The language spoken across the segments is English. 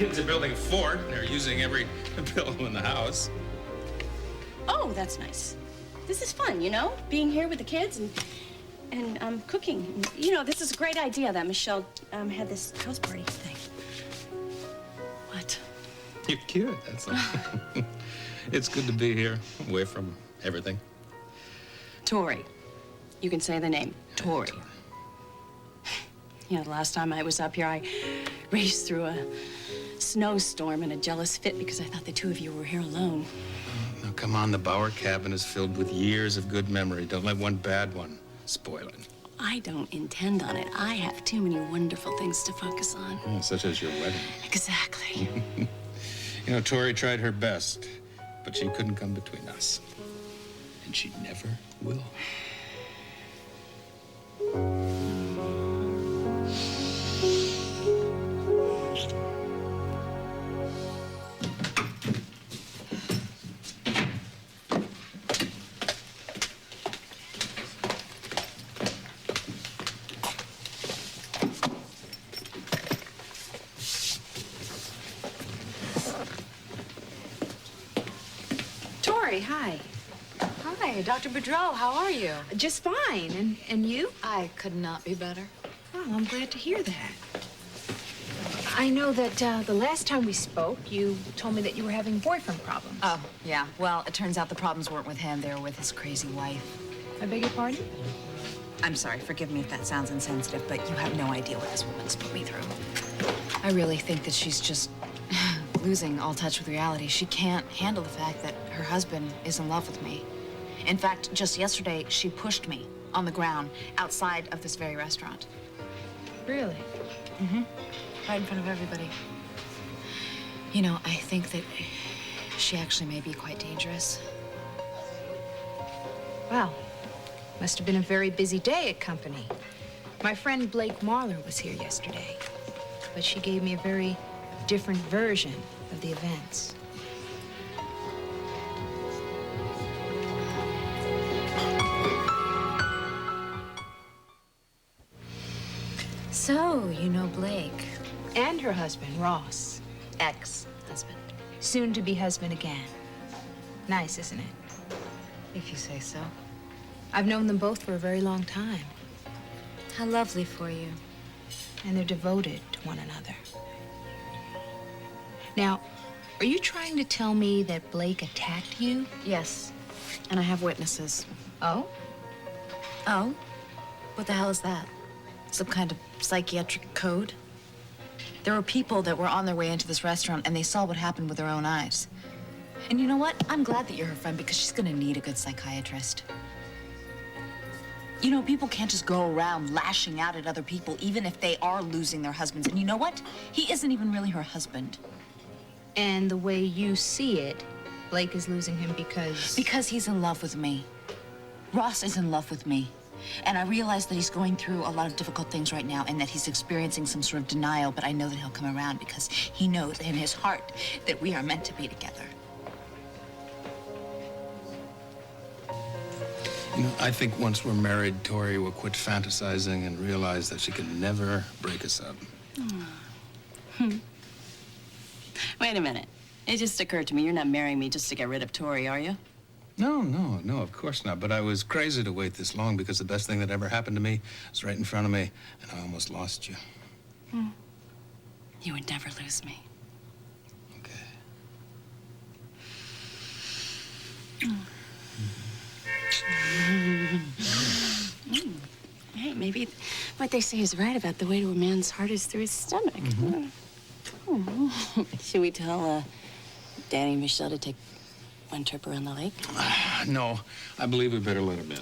kids are building a fort. They're using every pillow in the house. Oh, that's nice. This is fun, you know? Being here with the kids and cooking. You know, this is a great idea that Michelle had this house party thing. What? You're cute, that's all. It's good to be here, away from everything. Tory. You can say the name. Tory. You know, the last time I was up here, I raced through a snowstorm in a jealous fit because I thought the two of you were here alone. Now, come on, the Bauer cabin is filled with years of good memory. Don't let one bad one spoil it. I don't intend on it. I have too many wonderful things to focus on. Such as your wedding. Exactly. You know, Tory tried her best, but she couldn't come between us. And she never will. Hi. Hi, Dr. Boudreau, how are you? Just fine. And you? I could not be better. Oh, I'm glad to hear that. I know that the last time we spoke, you told me that you were having boyfriend problems. Oh, yeah. Well, it turns out the problems weren't with him. They were with his crazy wife. I beg your pardon? I'm sorry. Forgive me if that sounds insensitive, but you have no idea what this woman's put me through. I really think that she's just losing all touch with reality. She can't handle the fact that her husband is in love with me. In fact, just yesterday, she pushed me on the ground outside of this very restaurant. Really? Mm-hmm. Right in front of everybody. You know, I think that she actually may be quite dangerous. Well, must have been a very busy day at company. My friend Blake Marler was here yesterday, but she gave me a very different version of the events. So, you know Blake. And her husband, Ross. Ex-husband. Soon to be husband again. Nice, isn't it? If you say so. I've known them both for a very long time. How lovely for you. And they're devoted to one another. Now, are you trying to tell me that Blake attacked you? Yes, and I have witnesses. Oh? Oh? What the hell is that? Some kind of psychiatric code? There were people that were on their way into this restaurant and they saw what happened with their own eyes. And you know what? I'm glad that you're her friend because she's gonna need a good psychiatrist. You know, people can't just go around lashing out at other people even if they are losing their husbands. And you know what? He isn't even really her husband. And the way you see it, Blake is losing him because... Because he's in love with me. Ross is in love with me. And I realize that he's going through a lot of difficult things right now and that he's experiencing some sort of denial, but I know that he'll come around because he knows in his heart that we are meant to be together. You know, I think once we're married, Tory will quit fantasizing and realize that she can never break us up. Wait a minute. It just occurred to me, you're not marrying me just to get rid of Tory, are you? No, of course not. But I was crazy to wait this long because the best thing that ever happened to me was right in front of me, and I almost lost you. You would never lose me. Okay. Hey, maybe what they say is right about the way to a man's heart is through his stomach. Should we tell Danny and Michelle to take one trip around the lake? No, I believe we better let him in.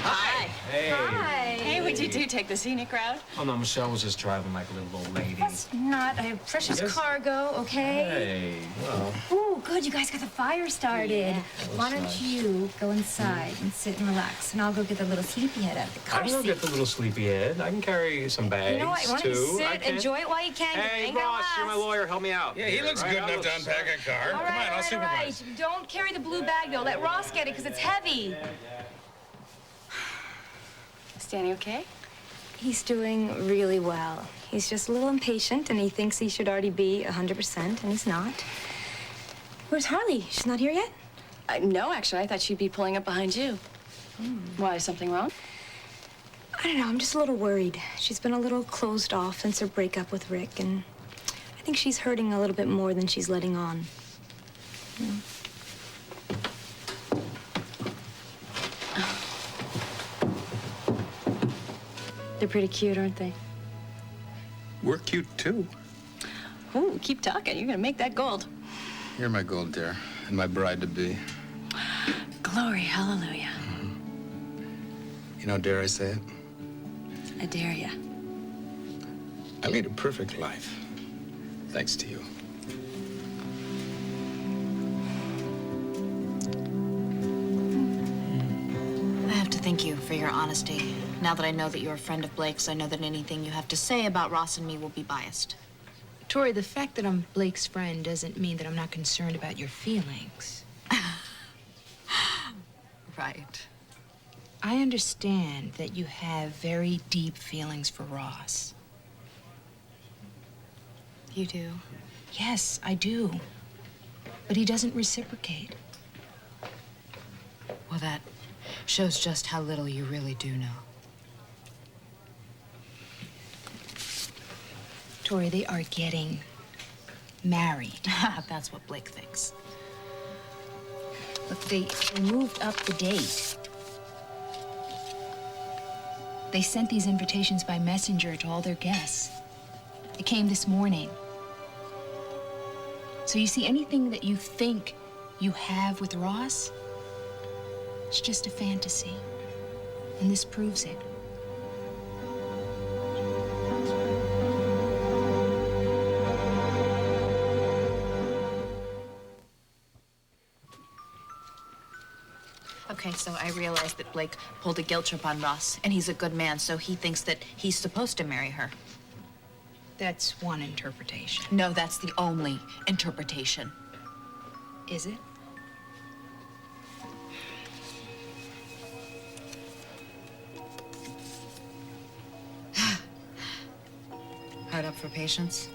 Hi. Hi. Hey, what'd you do take the scenic route? Oh, no, Michelle was just driving like a little old lady. That's not a precious Yes. cargo, okay? Hey, well. Ooh, good, you guys got the fire started. Yeah. Why don't nice. you go inside and sit and relax, and I'll go get the little sleepyhead out of the I car can go seat. get the little sleepyhead. I can carry some bags, You know what? Why don't too. you I sit, can. enjoy it while you can. 'Cause it Hey, ain't gonna boss, you're my last. lawyer. Help me out. Yeah, he here, looks right? good I enough to look unpack a car. All Come right, on, I'll supervise. Don't carry the blue bag, though. Let Ross get it, because it's heavy. Is Danny okay? He's doing really well. He's just a little impatient, and he thinks he should already be 100%, and he's not. Where's Harley? She's not here yet? No, actually, I thought she'd be pulling up behind you. Why, is something wrong? I don't know. I'm just a little worried. She's been a little closed off since her breakup with Rick, and I think she's hurting a little bit more than she's letting on. You know? They're pretty cute, aren't they? We're cute, too. Ooh, keep talking. You're gonna make that gold. You're my gold, dear, and my bride-to-be. Glory, hallelujah. You know, dare I say it? I dare ya. I lead a perfect life, thanks to you. I have to thank you for your honesty. Now that I know that you're a friend of Blake's, I know that anything you have to say about Ross and me will be biased. Tori, the fact that I'm Blake's friend doesn't mean that I'm not concerned about your feelings. Right. I understand that you have very deep feelings for Ross. You do? Yes, I do. But he doesn't reciprocate. Well, that shows just how little you really do know. Tori, they are getting married. That's what Blake thinks. Look, they moved up the date. They sent these invitations by messenger to all their guests. It came this morning. So you see, anything that you think you have with Ross, it's just a fantasy. And this proves it. Okay, so I realized that Blake pulled a guilt trip on Ross, and he's a good man, so he thinks that he's supposed to marry her. That's one interpretation. No, that's the only interpretation. Is it? Hard up for patience?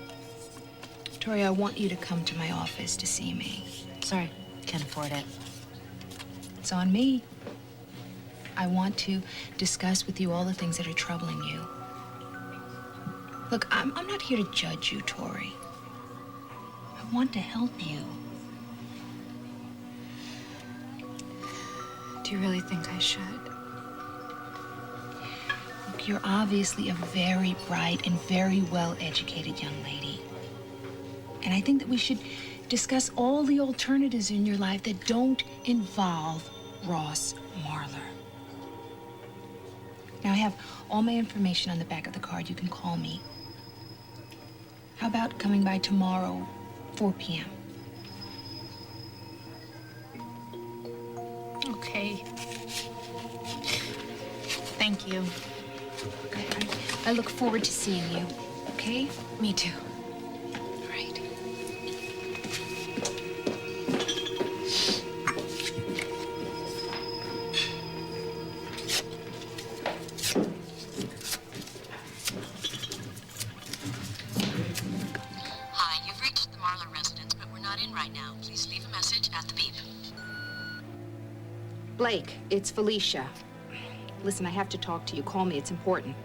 Tori, I want you to come to my office to see me. Sorry, can't afford it. It's on me. I want to discuss with you all the things that are troubling you. Look, I'm not here to judge you, Tori. I want to help you. Do you really think I should? Look, you're obviously a very bright and very well-educated young lady. And I think that we should discuss all the alternatives in your life that don't involve Ross Marler. Now, I have all my information on the back of the card. You can call me. How about coming by tomorrow, 4 p.m.? Okay. Thank you. I look forward to seeing you, okay? Me too. All right. Hi, you've reached the Marler residence, but we're not in right now. Please leave a message at the beep. Blake, it's Felicia. Listen, I have to talk to you. Call me. It's important.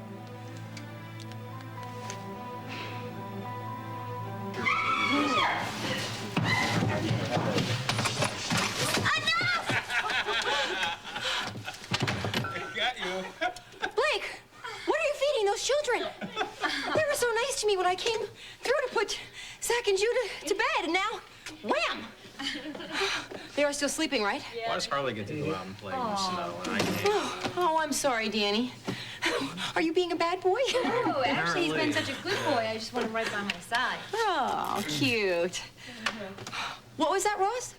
Got you. Blake, what are you feeding those children? They were so nice to me when I came through to put Zach and Judah to bed, and now, wham! They are still sleeping, right? Why does Harley get to go out and play in the snow and I can't? Oh, I'm sorry, Danny. Are you being a bad boy? Oh, actually, he's been such a good boy. I just want him right by my side. Oh, cute. What was that, Ross?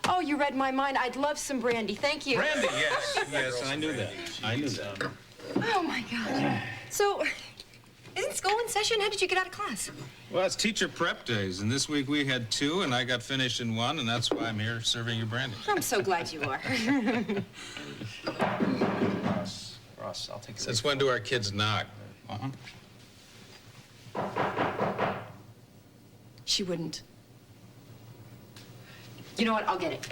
Oh, you read my mind. I'd love some brandy. Thank you. Brandy, yes. Yes, I knew that. I knew that. Oh, my God. So, isn't school in session? How did you get out of class? Well, it's teacher prep days, and this week we had 2, and I got finished in 1, and that's why I'm here serving you brandy. I'm so glad you are. Ross, I'll take it. Since when do our kids knock? She wouldn't. You know what? I'll get it.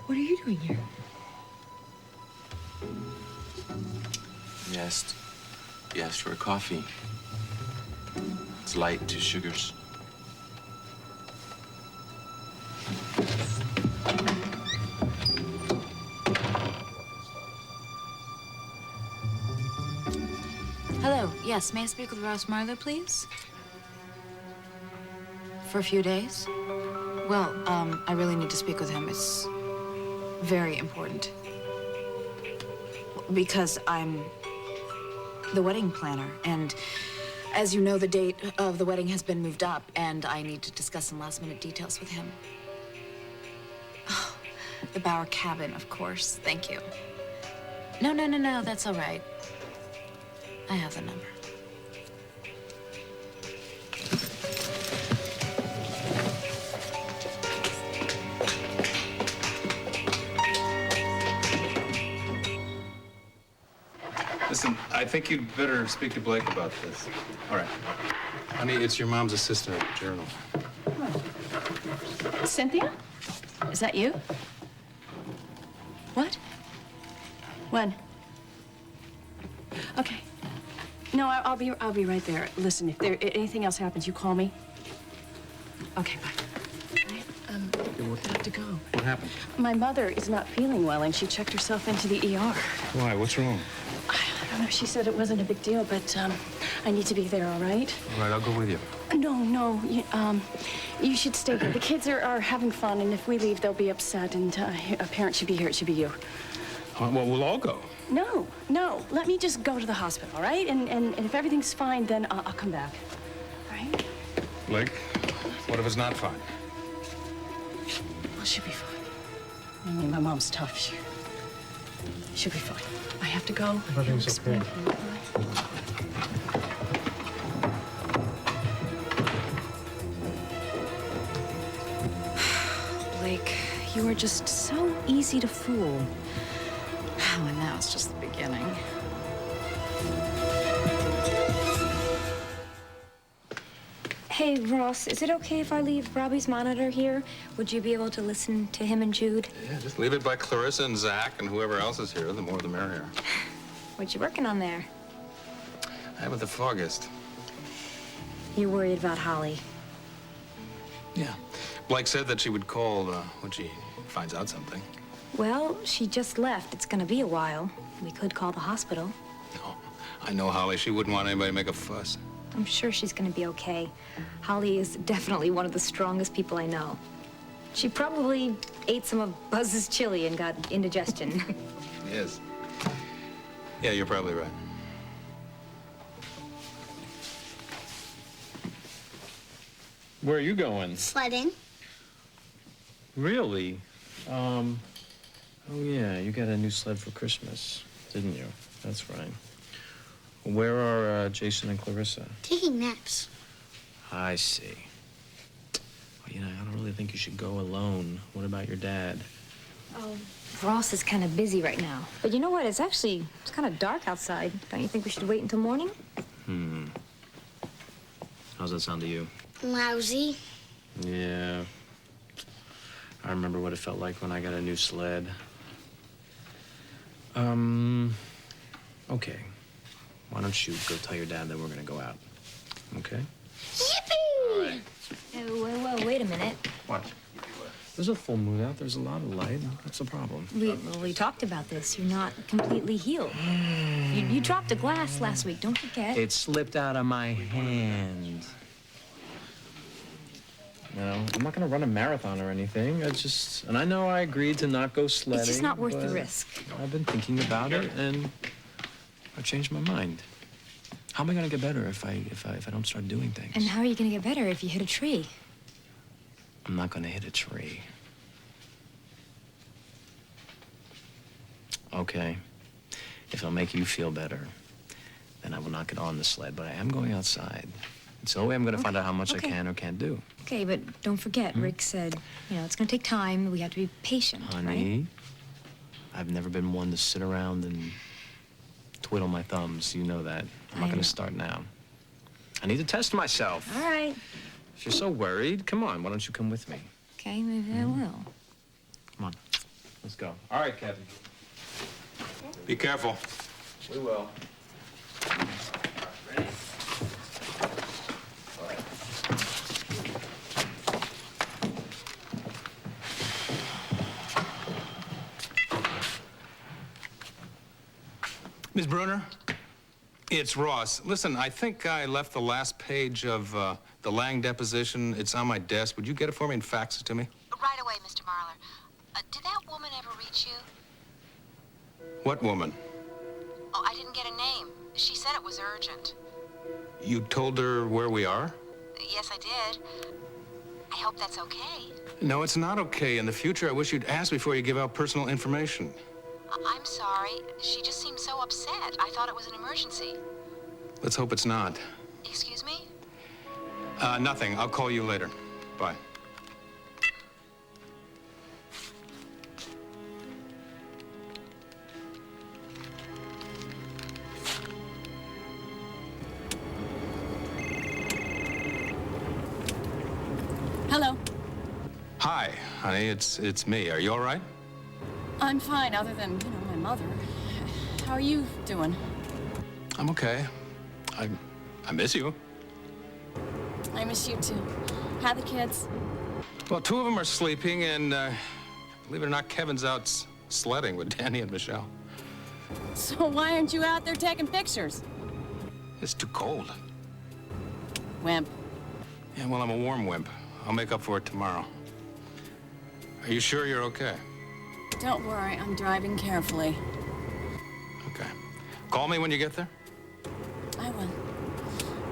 What are you doing here? You asked for a coffee. It's light, 2 sugars. Hello. Yes, may I speak with Ross Marlowe, please? For a few days? Well, I really need to speak with him. It's very important. Because I'm the wedding planner, and as you know, the date of the wedding has been moved up, and I need to discuss some last-minute details with him. Oh, the Bower cabin, of course. Thank you. No, that's all right. I have the number. Listen, I think you'd better speak to Blake about this. All right. Honey, it's your mom's assistant at the Journal. Cynthia? Is that you? What? When? Okay. No, I'll be right there. Listen, if anything else happens, you call me. Okay, bye. I have to go. What happened? My mother is not feeling well, and she checked herself into the ER. Why? What's wrong? I don't know. She said it wasn't a big deal, but I need to be there, all right? All right, I'll go with you. No. You should stay here. The kids are having fun, and if we leave, they'll be upset, and a parent should be here. It should be you. Well, we'll all go. No. Let me just go to the hospital, all right? And if everything's fine, then I'll come back. All right? Blake, what if it's not fine? Well, she'll be fine. I mean, my mom's tough. She'll be fine. I have to go. Everything's okay. Blake, you are just so easy to fool. Oh, and now it's just the beginning. Hey, Ross, is it okay if I leave Robbie's monitor here? Would you be able to listen to him and Jude? Yeah, just leave it by Clarissa and Zach and whoever else is here. The more the merrier. What you working on there? I haven't the foggiest. You're worried about Holly. Yeah. Blake said that she would call when she finds out something. Well, she just left. It's gonna be a while. We could call the hospital. No, I know Holly. She wouldn't want anybody to make a fuss. I'm sure she's gonna be okay. Holly is definitely one of the strongest people I know. She probably ate some of Buzz's chili and got indigestion. Yes. Yeah, you're probably right. Where are you going? Sledding. Really? Oh, yeah, you got a new sled for Christmas, didn't you? That's right. Where are Jason and Clarissa? Taking naps. I see. Well, I don't really think you should go alone. What about your dad? Oh, Ross is kind of busy right now. But you know what? It's kind of dark outside. Don't you think we should wait until morning? How's that sound to you? Lousy. Yeah. I remember what it felt like when I got a new sled. Okay. Why don't you go tell your dad that we're gonna go out, okay? Yippee! All right. Whoa, wait a minute. What? There's a full moon out. There's a lot of light. What's the problem? We talked about this. You're not completely healed. You dropped a glass last week. Don't forget. It slipped out of my hand. You know, I'm not gonna run a marathon or anything. And I know I agreed to not go sledding. It's just not worth the but risk. I've been thinking about it, and I changed my mind. How am I gonna get better if I don't start doing things? And how are you gonna get better if you hit a tree? I'm not gonna hit a tree. Okay. If it'll make you feel better, then I will not get on the sled, but I am going outside. It's the only way I'm gonna find out how much I can or can't do. Okay, but don't forget, Rick said, you know, it's gonna take time. We have to be patient, Honey, right? I've never been one to sit around and twiddle my thumbs. You know that. I'm not gonna start now. I need to test myself. All right. If you're so worried, come on, why don't you come with me? Okay, maybe I will. Come on, let's go. All right, Kevin. Be careful. We will. Ready? Ms. Bruner, it's Ross. Listen, I think I left the last page of the Lang deposition. It's on my desk. Would you get it for me and fax it to me? Right away, Mr. Marler. Did that woman ever reach you? What woman? Oh, I didn't get a name. She said it was urgent. You told her where we are? Yes, I did. I hope that's okay. No, it's not okay. In the future, I wish you'd ask before you give out personal information. I'm sorry. She just seemed so upset. I thought it was an emergency. Let's hope it's not. Excuse me? Nothing. I'll call you later. Bye. Hello. Hi, honey. It's me. Are you all right? I'm fine, other than, you know, my mother. How are you doing? I'm okay. I miss you. I miss you too. How are the kids? Well, two of them are sleeping, and believe it or not, Kevin's out sledding with Danny and Michelle. So why aren't you out there taking pictures? It's too cold. Wimp. Yeah, well, I'm a warm wimp. I'll make up for it tomorrow. Are you sure you're okay? Don't worry, I'm driving carefully. Okay. Call me when you get there. I will.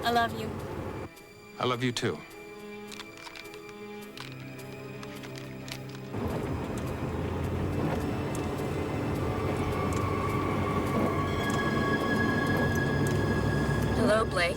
I love you. I love you too. Hello, Blake.